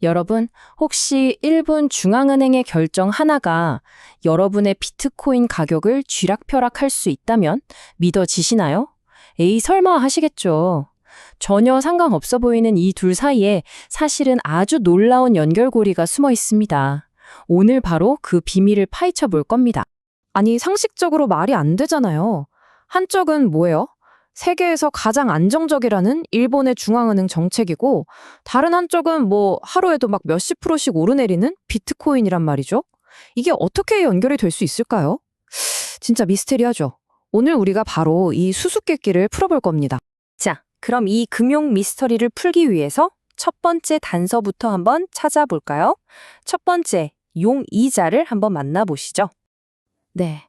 여러분, 혹시 일본 중앙은행의 결정 하나가 여러분의 비트코인 가격을 쥐락펴락할 수 있다면 믿어지시나요? 에이, 설마 하시겠죠. 전혀 상관없어 보이는 이 둘 사이에 사실은 아주 놀라운 연결고리가 숨어 있습니다. 오늘 바로 그 비밀을 파헤쳐 볼 겁니다. 아니, 상식적으로 말이 안 되잖아요. 한쪽은 뭐예요? 세계에서 가장 안정적이라는 일본의 중앙은행 정책이고, 다른 한쪽은 뭐 하루에도 막 몇십 프로씩 오르내리는 비트코인이란 말이죠. 이게 어떻게 연결이 될 수 있을까요? 진짜 미스테리하죠. 오늘 우리가 바로 이 수수께끼를 풀어볼 겁니다. 자, 그럼 이 금융 미스터리를 풀기 위해서 첫 번째 단서부터 한번 찾아볼까요? 첫 번째, 용이자를 한번 만나보시죠. 네,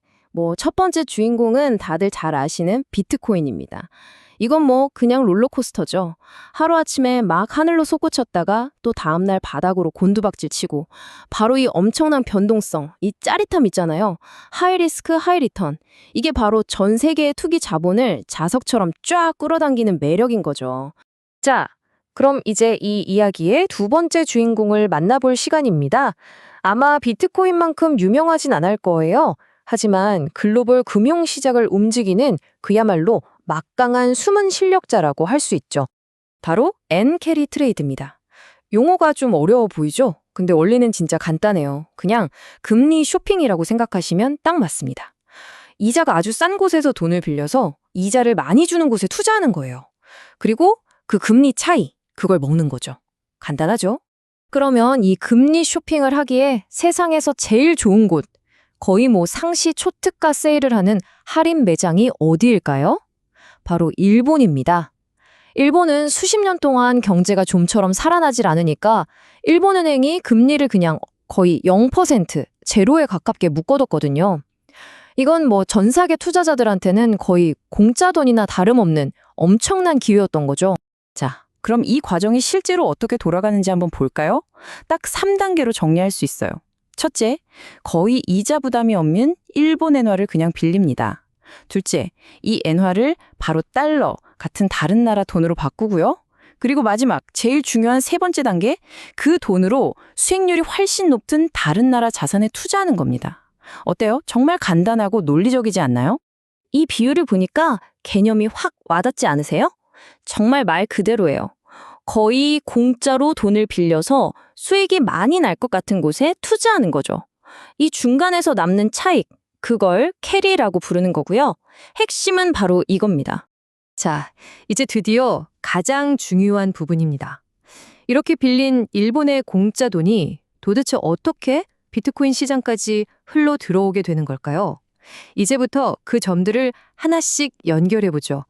첫 번째 주인공은 다들 잘 아시는 비트코인입니다. 이건 그냥 롤러코스터죠. 하루아침에 막 하늘로 솟구쳤다가 또 다음날 바닥으로 곤두박질 치고 바로 이 엄청난 변동성, 이 짜릿함 있잖아요. 하이리스크 하이리턴. 이게 바로 전 세계의 투기 자본을 자석처럼 쫙 끌어당기는 매력인 거죠. 자, 그럼 이제 이 이야기의 두 번째 주인공을 만나볼 시간입니다. 아마 비트코인만큼 유명하진 않을 거예요. 하지만 글로벌 금융시장을 움직이는 그야말로 막강한 숨은 실력자라고 할 수 있죠. 바로 엔캐리 트레이드입니다. 용어가 좀 어려워 보이죠? 근데 원리는 진짜 간단해요. 그냥 금리 쇼핑이라고 생각하시면 딱 맞습니다. 이자가 아주 싼 곳에서 돈을 빌려서 이자를 많이 주는 곳에 투자하는 거예요. 그리고 그 금리 차이, 그걸 먹는 거죠. 간단하죠? 그러면 이 금리 쇼핑을 하기에 세상에서 제일 좋은 곳, 거의 상시 초특가 세일을 하는 할인 매장이 어디일까요? 바로 일본입니다. 일본은 수십 년 동안 경제가 좀처럼 살아나질 않으니까 일본은행이 금리를 그냥 거의 0%, 제로에 가깝게 묶어뒀거든요. 이건 전 세계 투자자들한테는 거의 공짜 돈이나 다름없는 엄청난 기회였던 거죠. 자, 그럼 이 과정이 실제로 어떻게 돌아가는지 한번 볼까요? 딱 3단계로 정리할 수 있어요. 첫째, 거의 이자 부담이 없는 일본 엔화를 그냥 빌립니다. 둘째, 이 엔화를 바로 달러 같은 다른 나라 돈으로 바꾸고요. 그리고 마지막, 제일 중요한 세 번째 단계, 그 돈으로 수익률이 훨씬 높은 다른 나라 자산에 투자하는 겁니다. 어때요? 정말 간단하고 논리적이지 않나요? 이 비율을 보니까 개념이 확 와닿지 않으세요? 정말 말 그대로예요. 거의 공짜로 돈을 빌려서 수익이 많이 날 것 같은 곳에 투자하는 거죠. 이 중간에서 남는 차익, 그걸 캐리라고 부르는 거고요. 핵심은 바로 이겁니다. 자, 이제 드디어 가장 중요한 부분입니다. 이렇게 빌린 일본의 공짜 돈이 도대체 어떻게 비트코인 시장까지 흘러 들어오게 되는 걸까요? 이제부터 그 점들을 하나씩 연결해보죠.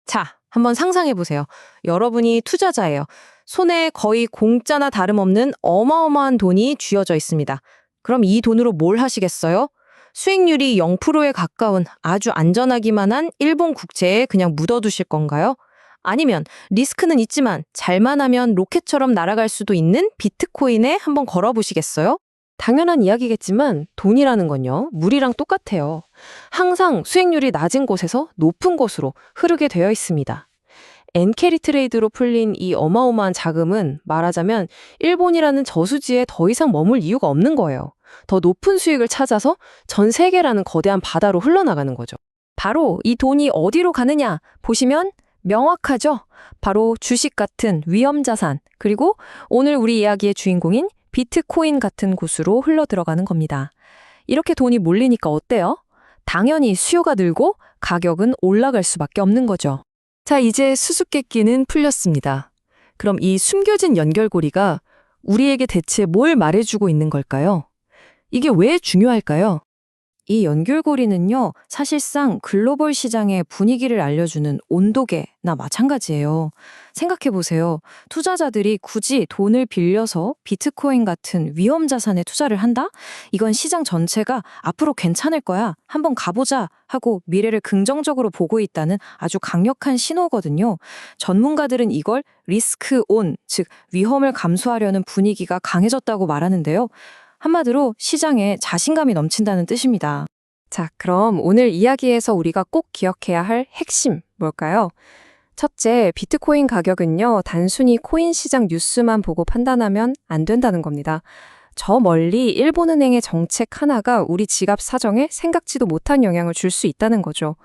자, 한번 상상해보세요. 여러분이 투자자예요. 손에 거의 공짜나 다름없는 어마어마한 돈이 쥐어져 있습니다. 그럼 이 돈으로 뭘 하시겠어요? 수익률이 0%에 가까운 아주 안전하기만 한 일본 국채에 그냥 묻어두실 건가요? 아니면 리스크는 있지만 잘만 하면 로켓처럼 날아갈 수도 있는 비트코인에 한번 걸어보시겠어요? 당연한 이야기겠지만 돈이라는 건요, 물이랑 똑같아요. 항상 수익률이 낮은 곳에서 높은 곳으로 흐르게 되어 있습니다. 엔캐리 트레이드로 풀린 이 어마어마한 자금은 말하자면 일본이라는 저수지에 더 이상 머물 이유가 없는 거예요. 더 높은 수익을 찾아서 전 세계라는 거대한 바다로 흘러나가는 거죠. 바로 이 돈이 어디로 가느냐 보시면 명확하죠? 바로 주식 같은 위험자산, 그리고 오늘 우리 이야기의 주인공인 비트코인 같은 곳으로 흘러들어가는 겁니다. 이렇게 돈이 몰리니까 어때요? 당연히 수요가 늘고 가격은 올라갈 수밖에 없는 거죠. 자, 이제 수수께끼는 풀렸습니다. 그럼 이 숨겨진 연결고리가 우리에게 대체 뭘 말해주고 있는 걸까요? 이게 왜 중요할까요? 이 연결고리는요, 사실상 글로벌 시장의 분위기를 알려주는 온도계나 마찬가지예요. 생각해보세요. 투자자들이 굳이 돈을 빌려서 비트코인 같은 위험 자산에 투자를 한다? 이건 시장 전체가 앞으로 괜찮을 거야, 한번 가보자 하고 미래를 긍정적으로 보고 있다는 아주 강력한 신호거든요. 전문가들은 이걸 리스크 온, 즉 위험을 감수하려는 분위기가 강해졌다고 말하는데요. 한마디로 시장에 자신감이 넘친다는 뜻입니다. 자, 그럼 오늘 이야기에서 우리가 꼭 기억해야 할 핵심 뭘까요? 첫째, 비트코인 가격은요, 단순히 코인 시장 뉴스만 보고 판단하면 안 된다는 겁니다. 저 멀리 일본은행의 정책 하나가 우리 지갑 사정에 생각지도 못한 영향을 줄 수 있다는 거죠.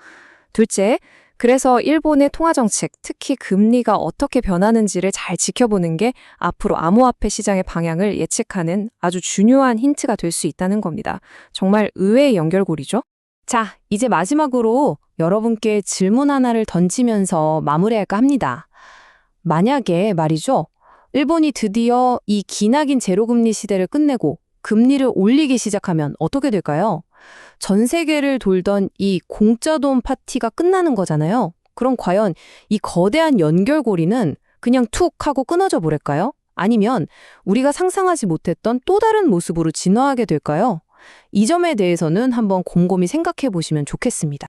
둘째, 그래서 일본의 통화정책, 특히 금리가 어떻게 변하는지를 잘 지켜보는 게 앞으로 암호화폐 시장의 방향을 예측하는 아주 중요한 힌트가 될 수 있다는 겁니다. 정말 의외의 연결고리죠? 자, 이제 마지막으로 여러분께 질문 하나를 던지면서 마무리할까 합니다. 만약에 말이죠, 일본이 드디어 이 기나긴 제로금리 시대를 끝내고 금리를 올리기 시작하면 어떻게 될까요? 전 세계를 돌던 이 공짜 돈 파티가 끝나는 거잖아요. 그럼 과연 이 거대한 연결고리는 그냥 툭 하고 끊어져 버릴까요? 아니면 우리가 상상하지 못했던 또 다른 모습으로 진화하게 될까요? 이 점에 대해서는 한번 곰곰이 생각해 보시면 좋겠습니다.